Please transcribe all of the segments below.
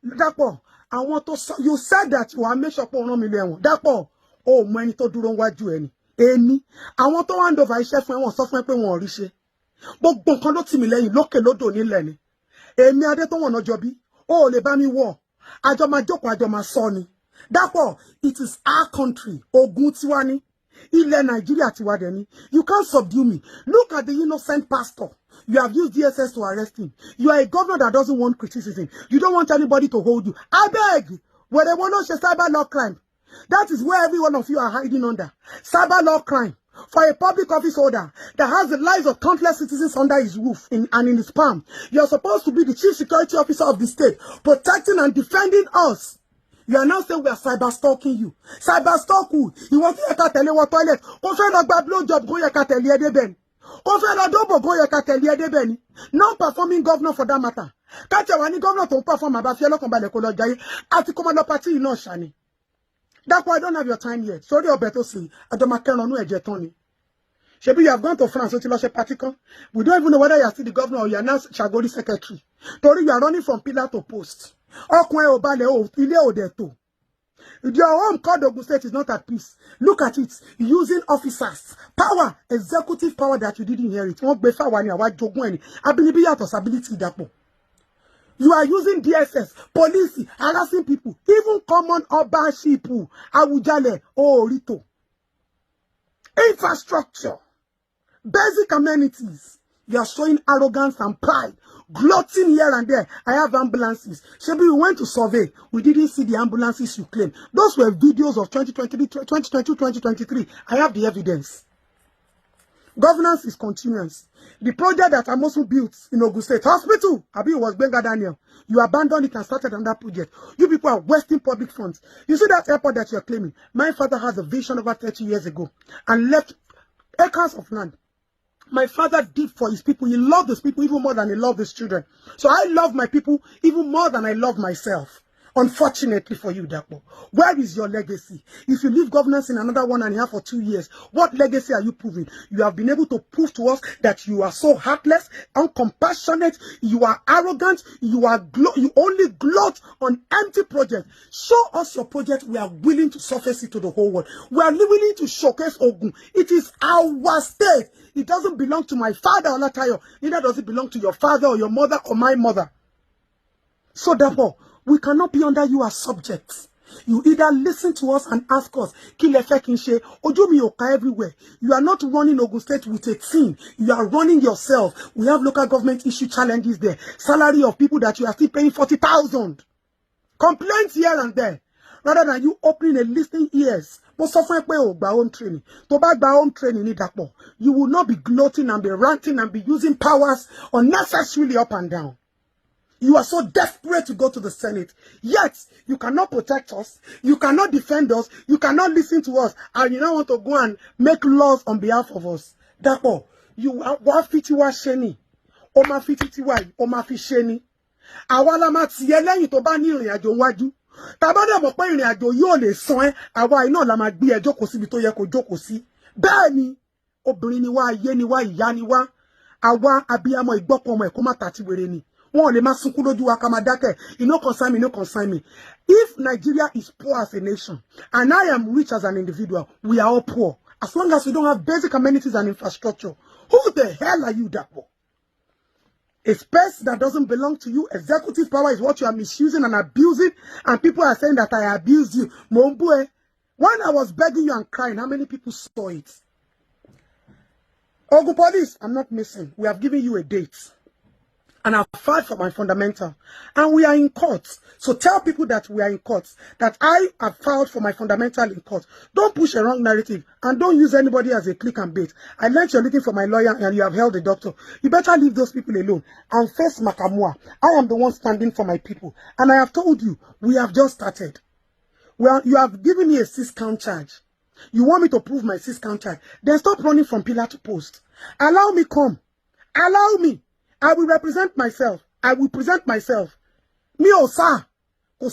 Dapo, I want to, you said that you are make sure pé rán mi lọ ẹ̀wọ̀n. Dapo, oh, mo ẹni tó dúró wájú ẹni. Èmi, àwọn tó hand over iṣẹ́ fún ẹ, wọ́n sọ fún ẹ pé wọ́n ò rí ṣe. Gbogbo nǹkan ló tì mí lẹ́yìn lókè lódò nílẹ̀ ni. Èmi adé tó wọ̀n náà jọ bí, ó lè bá mi wọ̀. Àjọ máa jókòó, àjọ máa sọ ni. Dapo, it is our country. Ogun tiwa ni. Ilẹ̀ Nigeria tiwa dẹ̀ ni. You can't subdue me. Look at the innocent pastor. You have used DSS to arrest him. You are a governor that doesn't want criticism. You don't want anybody to hold you. I beg. Where they want to cyber law crime. That is where every one of you are hiding under. Cyber law crime. For a public office holder that has the lives of countless citizens under his roof and in his palm. You are supposed to be the chief security officer of the state, protecting and defending us. You are now saying we are cyber stalking you. Cyber stalk who? You want to tell you what toilet? Blow job go ben. Non-performing governor for that matter. Wani governor to perform about party no shani. That's why I don't have your time yet. Sorry, Alberto say I don't matter on Tony. Shebi, you have gone to France, so we don't even know whether you are still the governor or you are now Shagori secretary. Tori, you are running from pillar to post. Your home called Ogun State is not at peace. Look at it. Using officers. Power. Executive power that you didn't inherit. You are using DSS, police, harassing people. Even common urban people. Awujale. Oh, Rito. Infrastructure. Basic amenities. You are showing arrogance and pride. Glutting here and there. I have ambulances. Shebi, we went to survey. We didn't see the ambulances you claim. Those were videos of 2022, 2023. I have the evidence. Governance is continuous. The project that Amosu built in Ogun State Hospital, Abi was Benga Daniel. You abandoned it and started on that project. You people are wasting public funds. You see that airport that you're claiming? My father has a vision over 30 years ago and left acres of land. My father did for his people. He loved his people even more than he loved his children. So I love my people even more than I love myself. Unfortunately for you, Dapo, where is your legacy? If you leave governance in another 1.5 or 2 years, what legacy are you proving? You have been able to prove to us that you are so heartless, uncompassionate, you are arrogant, you only gloat on empty projects. Show us your project. We are willing to surface it to the whole world. We are willing to showcase Ogun. It is our state. It doesn't belong to my father or Latayo. Neither does it belong to your father or your mother or my mother. So therefore, we cannot be under you as subjects. You either listen to us and ask us, Ojomi everywhere. You are not running Ogun State with a team. You are running yourself. We have local government issue challenges there. Salary of people that you are still paying 40,000. Complaints here and there. Rather than you opening and listening ears. But so far, home training. To back by home training, you will not be gloating and be ranting and be using powers unnecessarily up and down. You are so desperate to go to the Senate. Yet, you cannot protect us. You cannot defend us. You cannot listen to us. And you don't want to go and make laws on behalf of us. Therefore, you are fitiwa sheni. Oma fititiwa, oma fi sheni. Awala mati yeleyin to ba ni irin ajo waju. Tabade mo pe irin ajo yo le san awa ina la ma gbe e jókòó síbi tó yẹ kó jókòó sí. Bẹ́ẹ̀ ni, obìnrin ni wá, ayé ni wá, ìyá ni wá. Àwa abiyamọ ìgbọ́kọ̀ ọmọ ẹ̀ kó má tàti wèrè ni. You no concern me, no concern me. If Nigeria is poor as a nation, and I am rich as an individual, we are all poor. As long as we don't have basic amenities and infrastructure, who the hell are you, Dapo? A space that doesn't belong to you, executive power is what you are misusing and abusing, and people are saying that I abused you. Mombue, when I was begging you and crying, how many people saw it? Ogun Police, I'm not missing. We have given you a date. And I've filed for my fundamental. And we are in court. So tell people that we are in court. That I have filed for my fundamental in court. Don't push a wrong narrative. And don't use anybody as a click and bait. I learned you're looking for my lawyer and you have held a doctor. You better leave those people alone. And face Makamua. I am the one standing for my people. And I have told you, we have just started. Well, you have given me a 6-count charge. You want me to prove my 6-count charge. Then stop running from pillar to post. Allow me come. Allow me. I will represent myself. I will present myself. Me o sir. The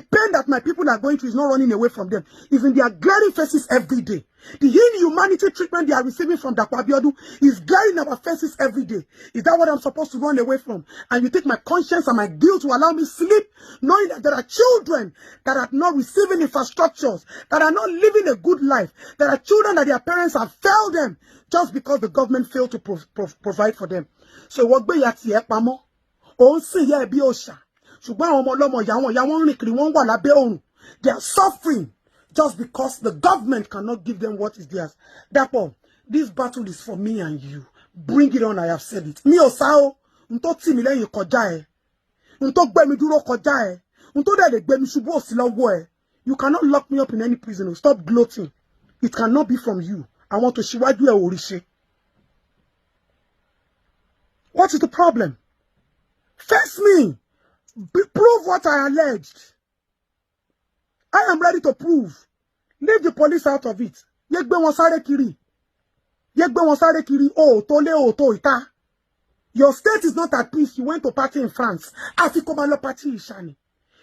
pain that my people are going through is not running away from them. It's in their glaring faces every day. The inhumanity treatment they are receiving from Dapo Abiodun is glaring in our faces every day. Is that what I'm supposed to run away from? And you think my conscience and my guilt will allow me sleep, knowing that there are children that are not receiving infrastructures, that are not living a good life, that are children that their parents have failed them just because the government failed to provide for them. So what be yati epamo? They are suffering just because the government cannot give them what is theirs. Therefore, this battle is for me and you. Bring it on, I have said it. You cannot lock me up in any prison. Stop gloating. It cannot be from you. I want to shiwaju e orishe. What is the problem? Face me. Prove what I alleged. I am ready to prove. Leave the police out of it. Yegbe won sare kiri. Oh, tole oh to ita. Your state is not at peace. You went to party in France. Afikobalo party ishani.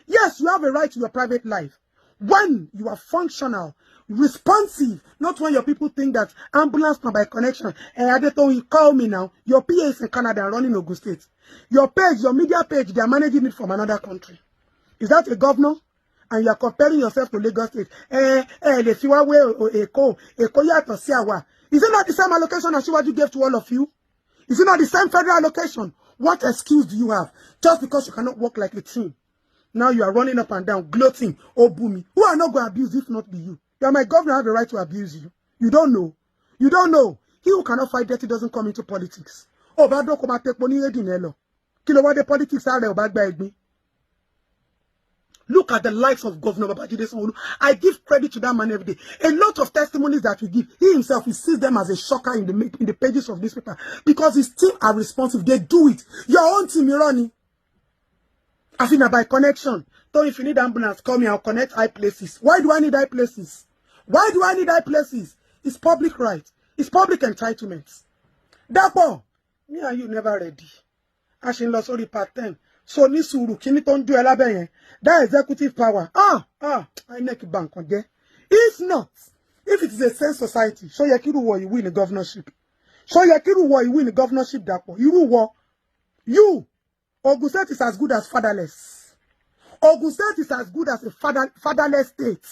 Yes, you have a right to your private life. When you are functional, responsive, not when your people think that ambulance by connection. And Adeto, you call me now. Your PA is in Canada and running Ogun State. Your page, your media page, they are managing it from another country. Is that a governor? And you are comparing yourself to Lagos State. Is it not the same allocation as what you gave to all of you? Is it not the same federal allocation? What excuse do you have? Just because you cannot work like a team. Now you are running up and down, gloating, oh boomy. Who are not going to abuse if not be you? You are my governor, have the right to abuse you. You don't know. You don't know. He who cannot fight dirty doesn't come into politics. Oh, but don't come and take money in hello. Kilo what the politics are there about me. Look at the likes of Governor Babajide Sanwo-Olu. I give credit to that man every day. A lot of testimonies that we give, he himself, he sees them as a shocker in the pages of this paper because his team are responsive. They do it. Your own team, you're running. I think by connection. So if you need ambulance, call me. I'll connect high places. Why do I need high places? Why do I need high places? It's public right. It's public entitlements. Dapo, me and you never ready. Ashin lost only part 10. So ni suru kini ton do elabe that executive power. I make bank on there. If not, if it is a sane society, so yakiru wo you win the governorship. So yakiru wo you win the governorship Dapo. You Ogun State is as good as fatherless. Ogun State is as good as a fatherless state.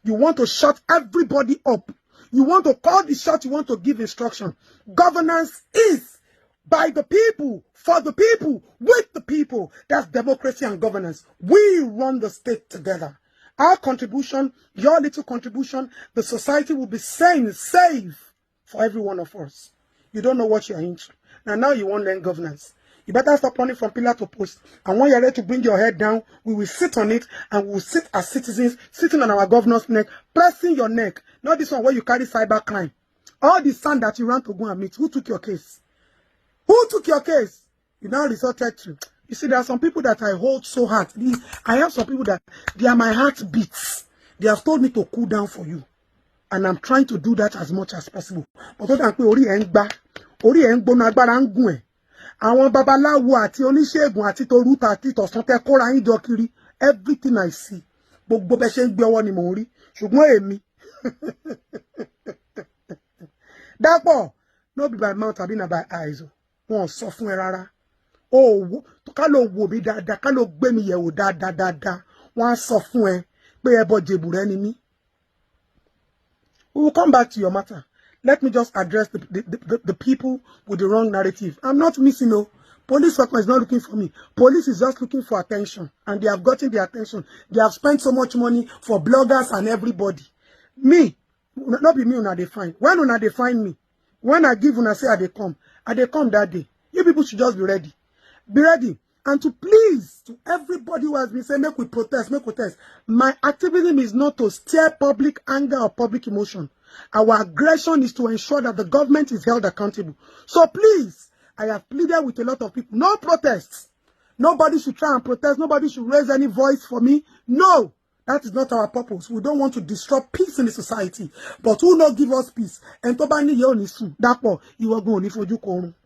You want to shut everybody up. You want to call the shot. You want to give instruction. Governance is by the people, for the people, with the people. That's democracy and governance. We run the state together. Our contribution, your little contribution, the society will be sane, safe for every one of us. You don't know what you're into. Now you want to learn governance. You better stop running from pillar to post. And when you're ready to bring your head down, we will sit on it and we will sit as citizens, sitting on our governor's neck, pressing your neck. Not this one where you carry cyber crime. All the sand that you ran to go and meet. Who took your case? Who took your case? You now resorted to. You see, there are some people that I hold so hard. I have some people that they are my heartbeats. They have told me to cool down for you. And I'm trying to do that as much as possible. But àwọn babaláwo àti oníṣègùn àti torúta àti tọ̀sán kóra yín jọ kiri everything I see gbogbo bẹ́ ṣe ń gbé ọwọ́ ni mò ń rí ṣùgbọ́n èmi Dapo no be by mouth àbí na by eyes wọn sọ fún ẹ rárá o ká ló wò mí dáadáa ká ló gbé mi yẹ̀wò dáadáa wọ́n sọ fún ẹ pé ẹbọ jèbùrẹ́ ni mí. We will come back to your matter. Let me just address the people with the wrong narrative. I'm not missing no. Police worker is not looking for me. Police is just looking for attention. And they have gotten the attention. They have spent so much money for bloggers and everybody. Me, not be me una they find. When una they find me, when I give una say I they come that day. You people should just be ready. Be ready. And to please, to everybody who has been saying, make we protest. My activism is not to stir public anger or public emotion. Our aggression is to ensure that the government is held accountable. So please, I have pleaded with a lot of people. No protests. Nobody should try and protest. Nobody should raise any voice for me. No, that is not our purpose. We don't want to disrupt peace in the society. But who not give us peace? And to bani yo ni sun. Dapo, you are going to